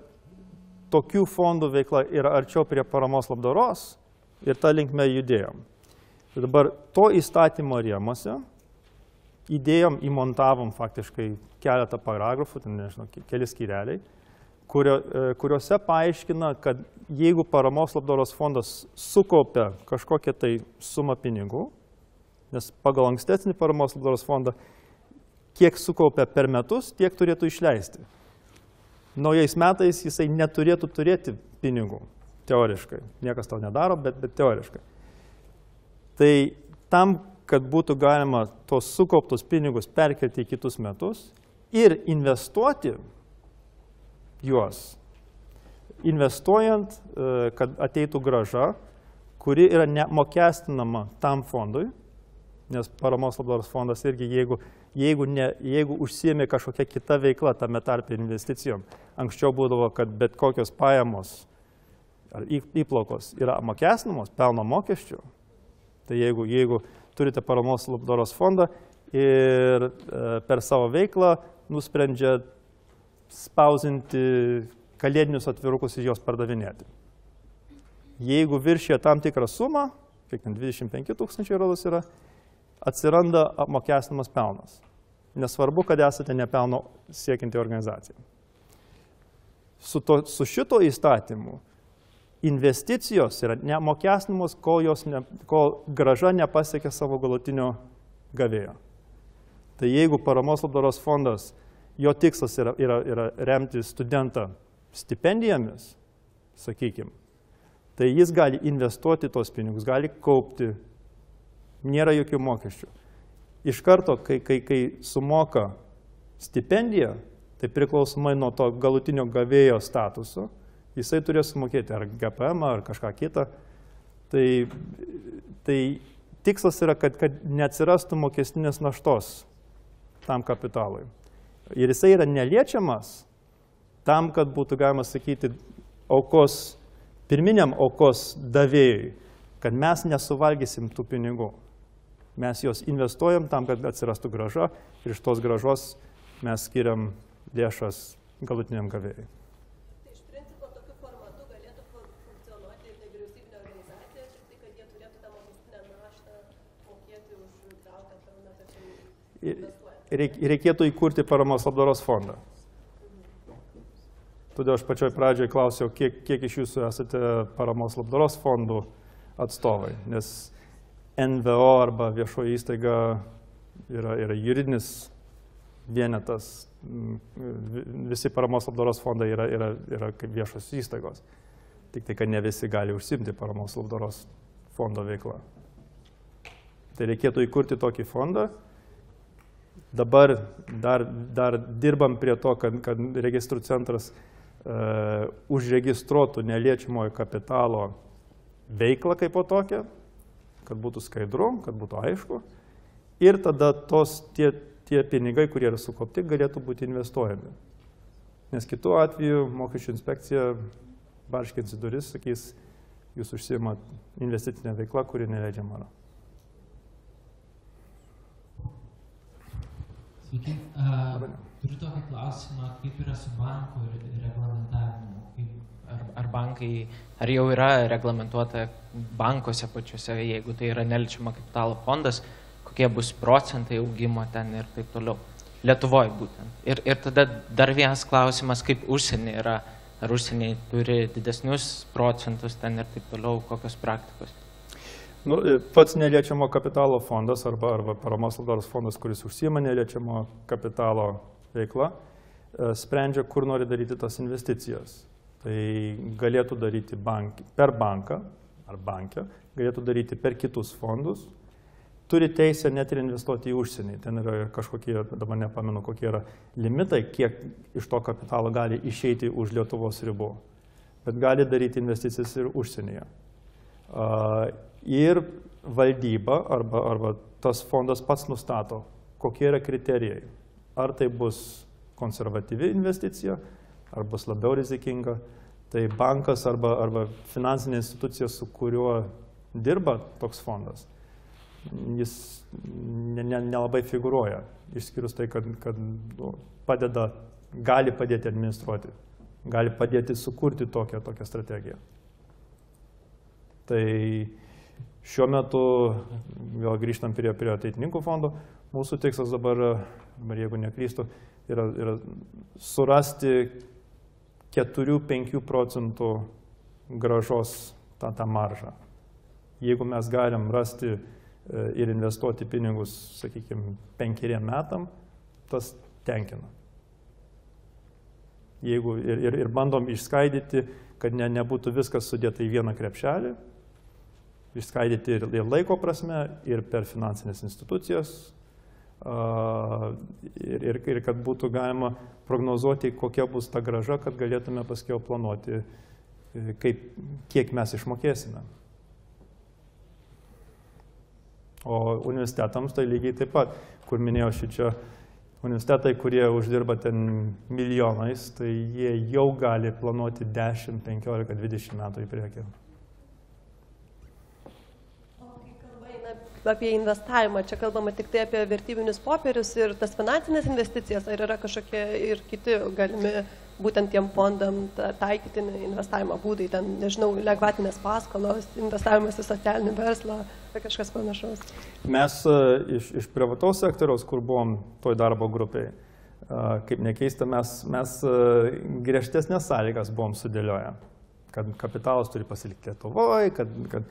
tokių fondų veikla yra arčiau prie paramos labdaros ir tą linkme judėjom. Ir dabar to įstatymo rėmuose įmontavom faktiškai keletą paragrafų, ten nežinau, keli skyreliai, kuriuose paaiškina, kad jeigu paramos labdaros fondas sukaupia kažkokią tai sumą pinigų, nes pagal ankstesnį paramos labdaros fondą, kiek sukaupia per metus, tiek turėtų išleisti. Naujais metais jisai neturėtų turėti pinigų, teoriškai. Niekas to nedaro, bet teoriškai. Tai tam, kad būtų galima tos sukauptus pinigus perkelti į kitus metus ir investuoti juos, investuojant, kad ateitų grąža, kuri yra neapmokestinama tam fondui, nes paramos labdaros fondas irgi, jeigu užsiėmė kažkokia kita veikla tame tarpe investicijom, anksčiau būdavo, kad bet kokios pajamos ar įplaukos yra apmokestinamos pelno mokesčių, tai jeigu turite paramos labdaros fondą ir per savo veiklą nusprendžia spausinti kalėdinius atvirukus ir juos pardavinėti. Jeigu viršė tam tikrą sumą, kiek 25 000 rodos yra, atsiranda apmokestinamas pelnas. Nesvarbu, kad esate nepelno siekianti organizacija. Su šito įstatymu investicijos yra neapmokestinamos, kol grąža nepasiekia savo galutinio gavėjo. Tai jeigu paramos labdaros fondas, jo tikslas yra remti studentą stipendijomis, sakykime, tai jis gali investuoti tos pinigus, gali kaupti, nėra jokių mokesčių. Iš karto, kai sumoka stipendiją, tai priklausomai nuo to galutinio gavėjo statuso, jisai turės sumokėti ar GPM, ar kažką kitą. Tai tikslas yra, kad neatsirastų mokestinės naštos tam kapitalui. Ir jisai yra neliečiamas tam, kad būtų galima sakyti pirminiam aukos davėjui, kad mes nesuvalgysim tų pinigų. Mes juos investuojam tam, kad atsirastų grąža ir iš tos grąžos mes skiriam lėšas galutiniam gavėjui. Tai iš principo tokiu formatu galėtų funkcionuoti ir nevyriausybinė organizacija, tik tai, kad jie turėtų tą mokestinę naštą mokėti už gautą pelną, tačiau investuojant. Reikėtų įkurti paramos labdaros fondą. Todėl aš pačioj pradžioj klausiau, kiek iš jūsų esate paramos labdaros fondų atstovai, nes NVO arba viešoji įstaiga yra juridinis vienetas, visi paramos labdaros fondai yra kaip viešos įstaigos, tik tai, kad ne visi gali užsiimti paramos labdaros fondo veiklą. Tai reikėtų įkurti tokį fondą. Dabar dar dirbam prie to, kad registrų centras užregistruotų neliečiamojo kapitalo veiklą kaip po tokią, kad būtų skaidru, kad būtų aišku. Ir tada tie pinigai, kurie yra sukaupti, galėtų būti investuojami. Nes kitu atveju mokesčių inspekcija barškins į duris, sakys, jūs užsiimat investicinę veiklą, kuri neleidžiama yra. Sveiki. Turiu tokį klausimą, kaip yra su bankų reglamentavimu? Ar jau yra reglamentuota bankuose pačiuose, jeigu tai yra neliečiamo kapitalo fondas, kokie bus procentai augimo ten ir taip toliau. Lietuvoje būtent. Ir tada dar vienas klausimas, kaip užsienį yra. Ar užsieniai turi didesnius procentus ten ir taip toliau, kokios praktikos? Pats neliečiamo kapitalo fondas arba paramos labdaros fondas, kuris užsiima neliečiamo kapitalo veikla, sprendžia, kur nori daryti tas investicijas. Tai galėtų daryti per banką ar bankę, galėtų daryti per kitus fondus. Turi teisę net ir investuoti į užsienį. Ten yra kažkokie, dabar nepamenu, kokie yra limitai, kiek iš to kapitalo gali išeiti už Lietuvos ribų. Bet gali daryti investicijas ir užsienyje. Ir valdyba arba tas fondas pats nustato, kokie yra kriterijai. Ar tai bus konservatyvi investicija, ar bus labiau rizikinga. Tai bankas arba finansinė institucija, su kuriuo dirba toks fondas, jis nelabai figūruoja, išskyrus tai, kad gali padėti administruoti, gali padėti sukurti tokią strategiją. Tai šiuo metu, vėl grįžtam prie ateitininkų fondo, mūsų tikslas dabar, jeigu neklystu, yra surasti 4-5 procentų grąžos tą maržą. Jeigu mes galim rasti ir investuoti pinigus, sakykime, 5 metam, tas tenkina. Jeigu ir bandom išskaidyti, kad nebūtų viskas sudėta į vieną krepšelį, išskaidyti ir laiko prasme, ir per finansinės institucijas, ir kad būtų galima prognozuoti, kokia bus ta grąža, kad galėtume paskiau planuoti, kiek mes išmokėsime. O universitetams tai lygiai taip pat, kur minėjau šičia, universitetai, kurie uždirba ten milijonais, tai jie jau gali planuoti 10, 15, 20 metų į priekį. Apie investavimą, čia kalbama tik tai apie vertybinius popierius ir tas finansinės investicijas, ar yra kažkokie ir kiti galimi būtent tiem fondam taikyti investavimo būdai, ten, nežinau, lengvatinės paskolos, investavimas į socialinį verslą, ar kažkas panašaus? Mes iš privataus sektoriaus, kur buvom toj darbo grupiai, kaip nekeista, mes griežtesnės sąlygas buvom sudėlioję, kad kapitalas turi pasilikti Lietuvoje, kad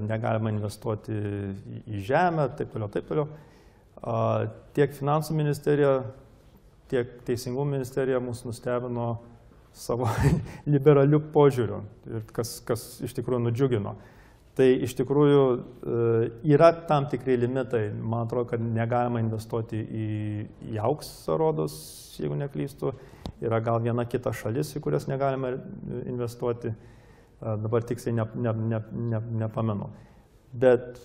negalima investuoti į žemę, taip toliau. Tiek finansų ministerija, tiek teisingumo ministerija mus nustebino savo liberalių požiūrių, ir kas iš tikrųjų nudžiugino. Tai iš tikrųjų yra tam tikrai limitai. Man atrodo, kad negalima investuoti į auksą, rodos, jeigu neklystu. Yra gal viena kita šalis, į kurias negalima investuoti. Dabar tiksliai nepamenu. Bet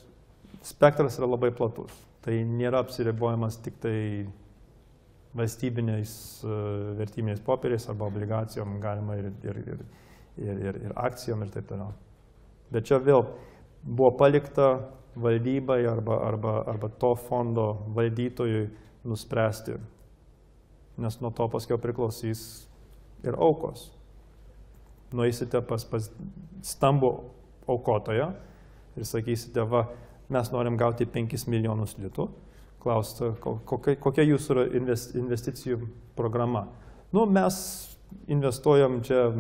spektras yra labai platus. Tai nėra apsiribojimas tik tai valstybiniais vertybiniais popieriais arba obligacijom, galima ir akcijom ir taip toliau. Bet čia vėl buvo palikta valdybai arba to fondo valdytojui nuspręsti, nes nuo to paskiau priklausys ir aukos. Nueisite pas stambų aukotoją ir sakysite, va, mes norim gauti 5 milijonus litų, klausti, kokia jūsų yra investicijų programa. Nu, mes investuojam čia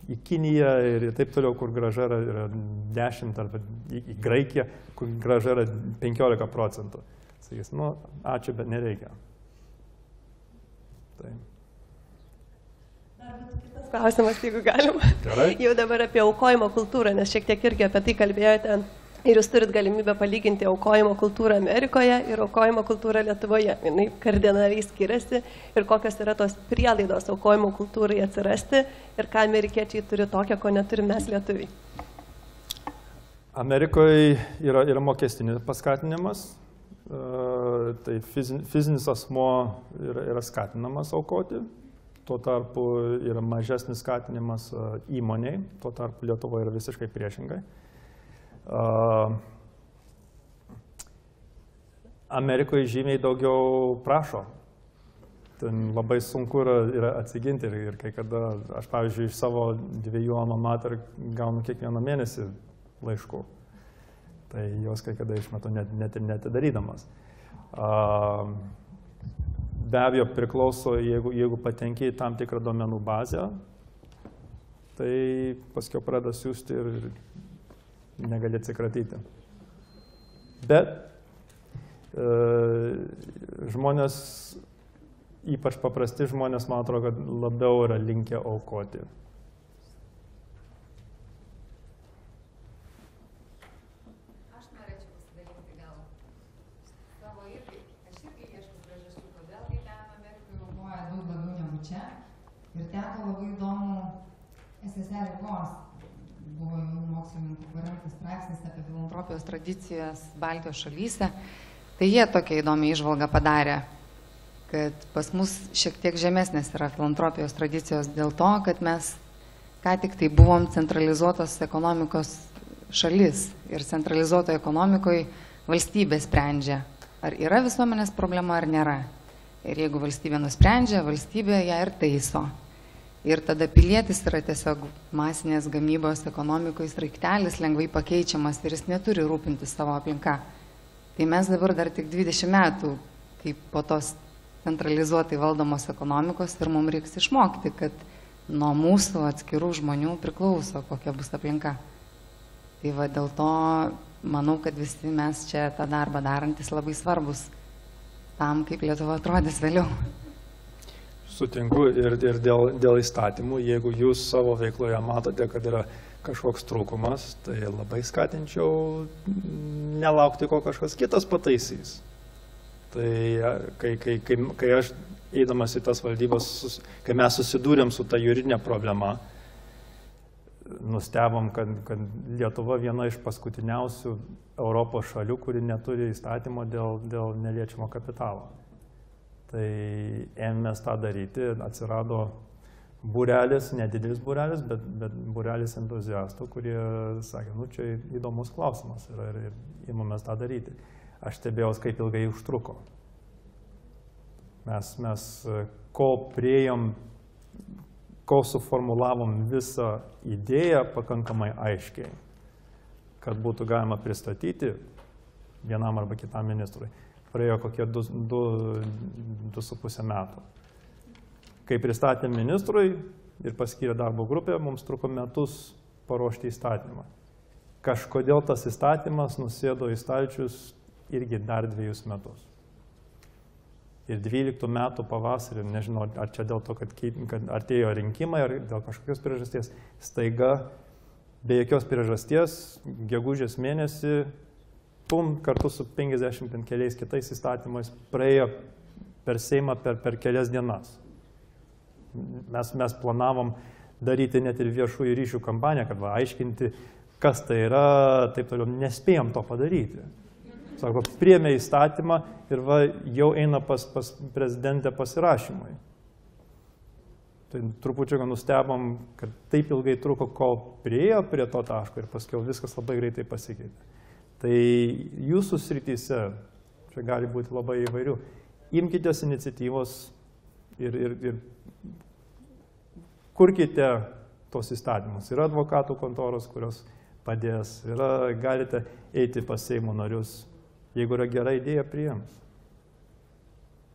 į Kiniją ir taip toliau, kur grąža yra 10, arba į Graikiją, kur grąža yra 15%. Sakys, nu, ačiū, bet nereikia. Tai. Kitas klausimas, jeigu galima. Gerai. Jau dabar apie aukojimo kultūrą, nes šiek tiek irgi apie tai kalbėjote. Ir jūs turit galimybę palyginti aukojimo kultūrą Amerikoje ir aukojimo kultūrą Lietuvoje. Jinai kardinaliai skiriasi ir kokios yra tos prielaidos aukojimo kultūrai atsirasti ir ką amerikiečiai turi tokio, ko neturim mes lietuviai. Amerikoje yra mokestinis paskatinimas. Tai fizinis asmuo yra skatinamas aukoti. Tuo tarpu yra mažesnis skatinimas įmoniai, tuo tarpu Lietuvoje yra visiškai priešingai. Amerikoje žymiai daugiau prašo. Ten labai sunku yra atsiginti ir kai kada, aš pavyzdžiui, iš savo 2 alma mater gaunu kiekvieną mėnesį laiškų. Tai jos kai kada išmetu net ir netidarydamas. Be abejo, priklauso, jeigu patenki į tam tikrą duomenų bazę, tai paskiau pradeda siųsti ir negali atsikratyti. Bet žmonės, ypač paprasti žmonės, man atrodo, kad labiau yra linkę aukoti. Ir teko labai įdomu SSR Rygos, buvo jaunų mokslininkų parengtas straipsnis apie filantropijos tradicijas Baltijos šalyse. Tai jie tokią įdomią įžvalgą padarė, kad pas mus šiek tiek žemesnės yra filantropijos tradicijos dėl to, kad mes ką tik tai buvom centralizuotos ekonomikos šalis ir centralizuotoje ekonomikoje valstybė sprendžia, ar yra visuomenės problema ar nėra. Ir jeigu valstybė nusprendžia, valstybė ją ir taiso. Ir tada pilietis yra tiesiog masinės gamybos ekonomikoje sraigtelis, lengvai pakeičiamas ir jis neturi rūpintis savo aplinka. Tai mes dabar dar tik 20 metų, kaip po tos centralizuotai valdomos ekonomikos ir mums reiks išmokti, kad nuo mūsų atskirų žmonių priklauso, kokia bus aplinka. Tai va dėl to manau, kad visi mes čia tą darbą darantis labai svarbus tam, kaip Lietuva atrodys vėliau. Sutinku ir dėl įstatymų, jeigu jūs savo veikloje matote, kad yra kažkoks trūkumas, tai labai skatinčiau nelaukti, ko kažkas kitas pataisys. Tai kai aš eidamas į tas valdybas, kai mes susidūrėm su ta juridinė problema, nustebom, kad Lietuva viena iš paskutiniausių Europos šalių, kuri neturi įstatymo dėl neliečiamo kapitalo. Tai ėmėmės tą daryti, atsirado būrelis, nedidelis būrelis, bet būrelis entuziastų, kurie sakė, nu čia įdomus klausimas ir ėmėmės tą daryti. Aš stebėjau, kaip ilgai užtruko. Mes kol suformulavom visą idėją pakankamai aiškiai, kad būtų galima pristatyti vienam arba kitam ministrui. Praėjo kokie 2,5 metų. Kai pristatėm ministrui ir paskyrė darbo grupę, mums truko metus paruošti įstatymą. Kažkodėl tas įstatymas nusėdo į stalčius irgi dar 2 metus. Ir 12 metų pavasarį, nežinau, ar čia dėl to, kad artėjo rinkimai, ar dėl kažkokios priežasties, staiga, be jokios priežasties, gegužės mėnesį, kartu su 50 keliais kitais įstatymais praėjo per Seimą per kelias dienas. Mes planavom daryti net ir viešųjų ryšių kampaniją, kad aiškinti, kas tai yra, taip toliau, nespėjom to padaryti. Sako, priėmė įstatymą ir jau eina pas prezidentę pasirašymui. Tai trupučiuką nustebom, kad taip ilgai truko, kol priėjo prie to taško ir paskiau viskas labai greitai pasikeitė. Tai jūsų srityse, čia gali būti labai įvairių, imkitės iniciatyvos ir kurkite tos įstatymus. Yra advokatų kontoros, kurios padės, galite eiti pas Seimo narius. Jeigu yra gera idėja, priims.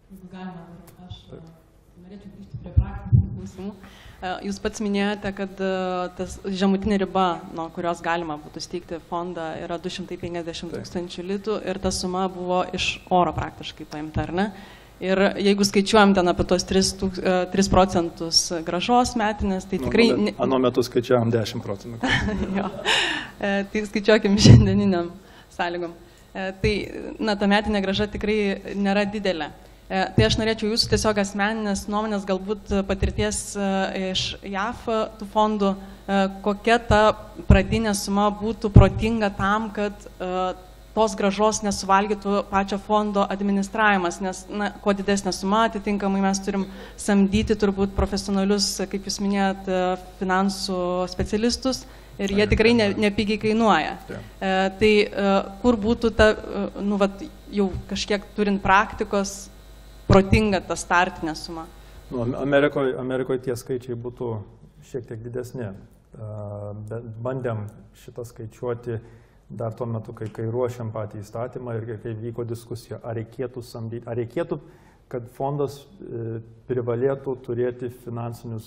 Jeigu galima, aš norėčiau grįžti prie praktinių klausimų. Jūs pats minėjote, kad tas žemutinė riba, nuo kurios galima būtų steigti fondą, yra 250 000 litų ir ta suma buvo iš oro praktiškai paimta, ar ne? Ir jeigu skaičiuojam ten apie tos 3% grąžos metinės, tai tikrai... Ano metu skaičiuojam 10%. Jo, tai skaičiuokim šiandieniniam sąlygom. Tai, ta metinė grąža tikrai nėra didelė. Tai aš norėčiau jūsų tiesiog asmeninės nuomonės, galbūt patirties iš JAF tų fondų, kokia ta pradinė suma būtų protinga tam, kad tos grąžos nesuvalgytų pačio fondo administravimas, nes kuo didesnė suma, atitinkamai mes turim samdyti turbūt profesionalius, kaip jūs minėjot, finansų specialistus ir jie tikrai nepigiai kainuoja. Tai kur būtų ta, jau kažkiek turint praktikos, protinga ta startinė suma? Amerikoje tie skaičiai būtų šiek tiek didesni. Bandėm šitą skaičiuoti dar tuo metu, kai ruošiam patį įstatymą ir kai vyko diskusija, ar reikėtų samdyti, ar reikėtų, kad fondas privalėtų turėti finansinius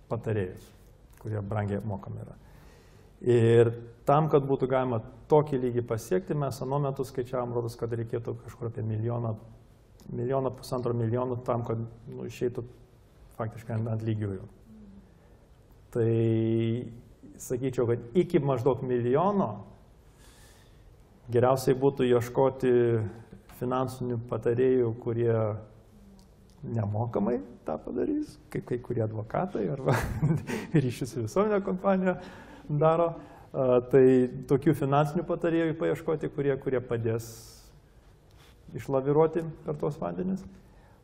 patarėjus, kurie brangiai mokami yra. Ir tam, kad būtų galima tokį lygį pasiekti, mes anuo metu skaičiavom, rodos, kad reikėtų kažkur apie $1–1,5 milijono tam, kad išeitų faktiškai ant lygiųjų. Tai sakyčiau, kad iki maždaug milijono geriausiai būtų ieškoti finansinių patarėjų, kurie nemokamai tą padarys, kaip kai kurie advokatai arba ryšių su visuomenė kompanija daro. Tai tokių finansinių patarėjų paieškoti, kurie padės išlaviruoti per tos vandenis,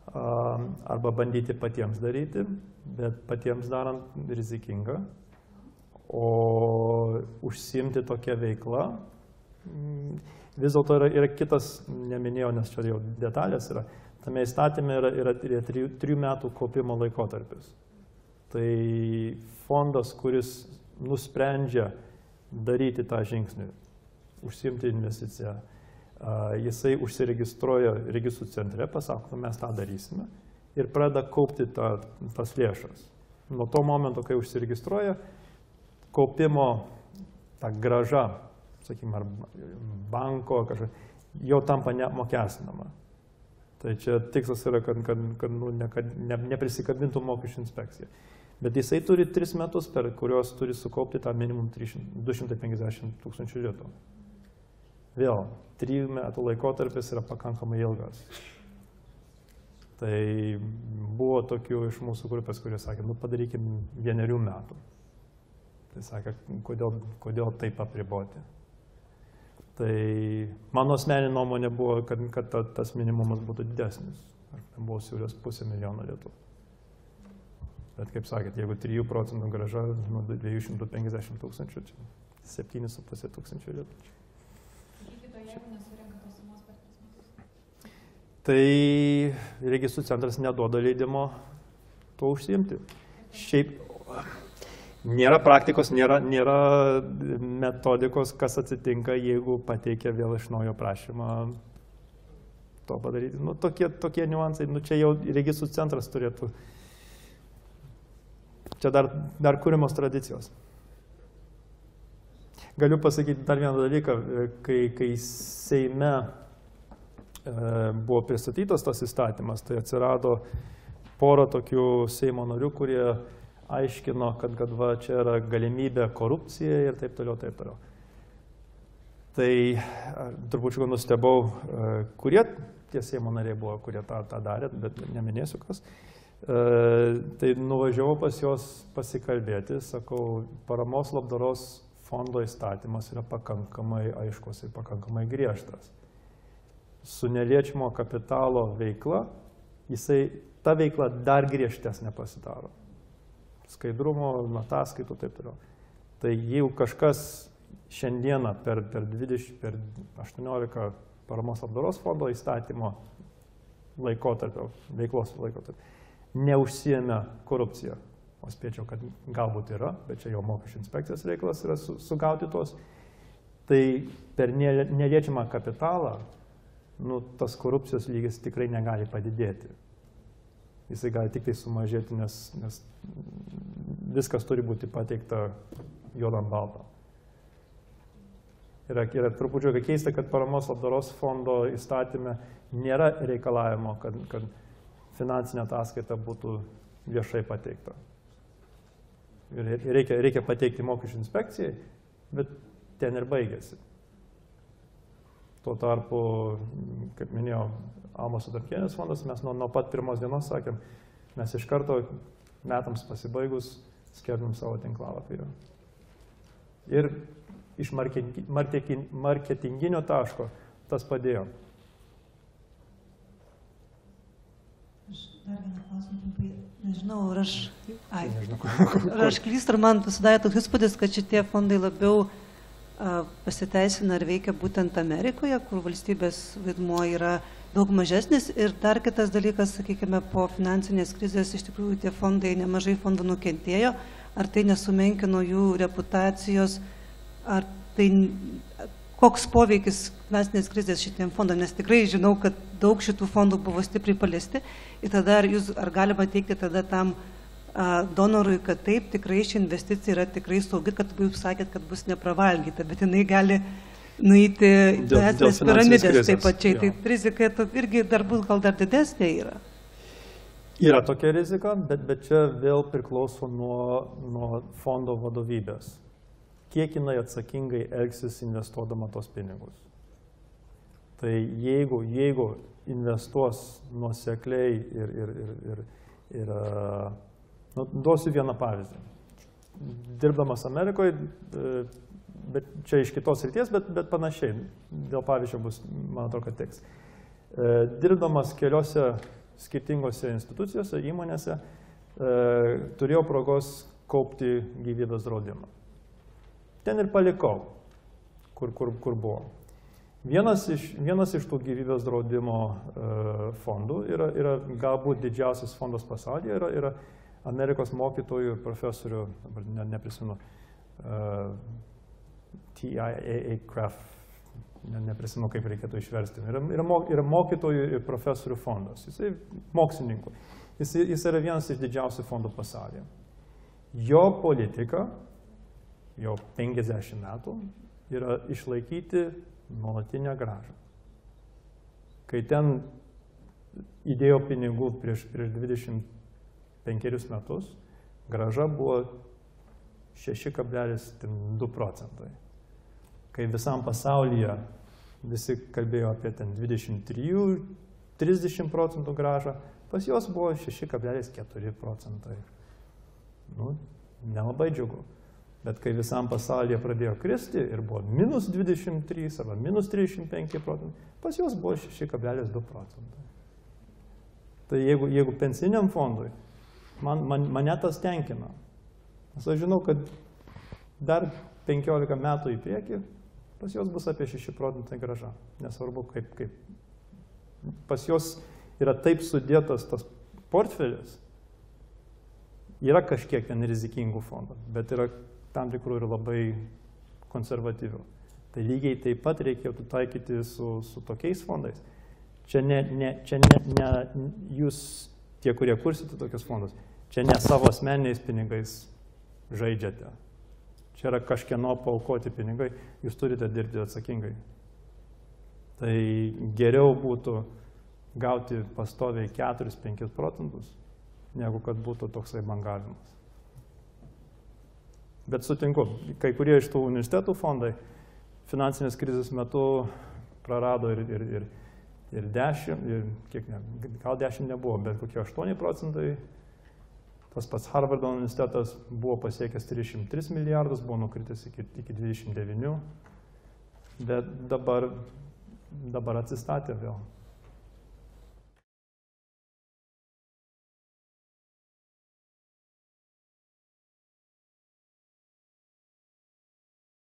arba bandyti patiems daryti, bet patiems darant rizikinga. O užsiimti tokią veiklą, vis dėlto yra kitas, neminėjau, nes čia jau detalės yra, tame įstatyme yra 3 metų kaupimo laikotarpis. Tai fondas, kuris nusprendžia daryti tą žingsnį, užsiimti investiciją, jisai užsiregistruoja registrų centre, pasako, mes tą darysime ir pradeda kaupti tas lėšas. Nuo to momento, kai užsiregistruoja, kaupimo ta grąža, sakykime, ar banko, jau tampa neapmokestinama. Tai čia tikslas yra, kad neprisikabintų mokesčių inspekcija. Bet jisai turi 3 metus, per kuriuos turi sukaupti tą minimum 250 000 litų. Vėl, 3 metų laikotarpis yra pakankamai ilgas. Tai buvo tokių iš mūsų grupės, kurie sakė, padarykim 1 metų. Tai sakė, kodėl taip apriboti. Tai mano asmeninė nuomonė buvo, kad tas minimumas būtų didesnis. Aš buvau siūlęs 500 000 litų. Bet kaip sakėt, jeigu 3% grąža nuo 250 000, čia 7,5 tūkstančių litų. Tai registrų centras neduoda leidimo to užsiimti. Šiaip nėra praktikos, nėra metodikos, kas atsitinka, jeigu pateikia vėl iš naujo prašymą to padaryti. Tokie niuansai, čia jau registrų centras turėtų. Čia dar kūrimos tradicijos. Galiu pasakyti dar vieną dalyką, kai Seime buvo pristatytas tas įstatymas, tai atsirado pora tokių Seimo narių, kurie aiškino, kad čia yra galimybė korupcija ir taip toliau, taip toliau. Tai turbūt nustebau, kurie tie Seimo nariai buvo, kurie tą darė, bet neminėsiu kas. Tai nuvažiavau pas juos pasikalbėti, sakau, paramos labdaros fondo įstatymas yra pakankamai aiškus ir pakankamai griežtas. Su neliečiamo kapitalo veikla, ta veikla dar griežtesnė pasidaro. Skaidrumo, ataskaitų, taip toliau. Tai jeigu kažkas šiandieną per 18 paramos labdaros fondo įstatymo laikotarpio, veiklos laikotarpio, neužsiėmė korupciją, o spėčiau, kad galbūt yra, bet čia jau mokesčių inspekcijos reikalas yra sugauti tos, tai per neliečiamą kapitalą tas korupcijos lygis tikrai negali padidėti. Jisai gali tik tai sumažėti, nes viskas turi būti pateikta juodam baltam. Yra trupučiuką keista, kad paramos labdaros fondo įstatyme nėra reikalavimo, kad finansinė ataskaita būtų viešai pateikta. Reikia pateikti mokesčių inspekcijai, bet ten ir baigėsi. Tuo tarpu, kaip minėjau, Almos Adamkienės fondas, mes nuo pat pirmos dienos sakėm, mes iš karto metams pasibaigus skelbėm savo tinklalapį. Ir iš marketinginio taško tas padėjo. Dar vieną klausimą trumpai. Nežinau, ar aš klystu, ar man susidarė toks įspūdis, kad šitie fondai labiau pasiteisina ir veikia būtent Amerikoje, kur valstybės vaidmuo yra daug mažesnis. Ir dar kitas dalykas, sakykime, po finansinės krizės iš tikrųjų tie fondai, nemažai fondų nukentėjo. Ar tai nesumenkino jų reputacijos, ar tai koks poveikis finansinės krizės šitiem fondam, nes tikrai žinau, kad daug šitų fondų buvo stipriai paliesti. Ir tada ar galima teikti tada tam donorui, kad taip, tikrai ši investicija yra tikrai saugi, kad jūs sakėt, kad bus nepravalgyta, bet jinai gali nueiti finansinės piramidės taip pačiai. Tai rizika irgi gal dar didesnė yra. Yra tokia rizika, bet čia vėl priklauso nuo fondo vadovybės. Kiek jinai atsakingai elgsis investuodama tos pinigus. Tai jeigu investuos nuosekliai ir duosiu vieną pavyzdį. Dirbdamas Amerikoje, bet čia iš kitos srities, bet panašiai, dėl pavyzdžio bus, man atrodo, kad teks. Dirbdamas keliose skirtingose institucijose, įmonėse, turėjau progos kaupti gyvybės draudimą. ten ir palikau, kur buvo. Vienas iš tų gyvybės draudimo fondų yra galbūt didžiausias fondas pasaulyje, yra Amerikos mokytojų profesorių, neprisimenu, TIAA Craft, neprisimenu, kaip reikėtų išversti. Yra mokytojų ir profesorių fondas, jisai mokslininkų. Jis yra vienas iš didžiausių fondų pasaulyje. Jo politika, jau 50 metų, yra išlaikyti nuolatinę grąžą. Kai ten įdėjo pinigų prieš 25 metus, grąža buvo 6,2 procentai. Kai visam pasaulyje visi kalbėjo apie ten 23-30 procentų grąžą, pas juos buvo 6,4 procentai. Nu, nelabai džiugu. Bet kai visam pasaulyje pradėjo kristi ir buvo minus 23 arba minus 35 procentai, pas juos buvo 6,2 procentai. Tai jeigu pensiniam fondui, mane tas tenkina. Nes aš žinau, kad dar 15 metų į priekį pas juos bus apie 6 procentai grąža. Nesvarbu, kaip. Pas juos yra taip sudėtas tas portfelis. Yra kažkiek ten rizikingų fondų, bet yra tam tikrų ir labai konservatyvių. Tai lygiai taip pat reikėtų taikyti su tokiais fondais. Čia ne jūs, tie, kurie kursite tokius fondus, čia ne savo asmeniniais pinigais žaidžiate. Čia yra kažkieno paaukoti pinigai, jūs turite dirbti atsakingai. Tai geriau būtų gauti pastoviai 4-5 procentus, negu kad būtų toksai bangavimas. Bet sutinku, kai kurie iš tų universitetų fondai finansinės krizės metu prarado ir 10, gal 10 nebuvo, bet kokie 8 procentai. Tas pats Harvardo universitetas buvo pasiekęs 303 milijardus, buvo nukritęs iki 29, bet dabar atsistatė vėl.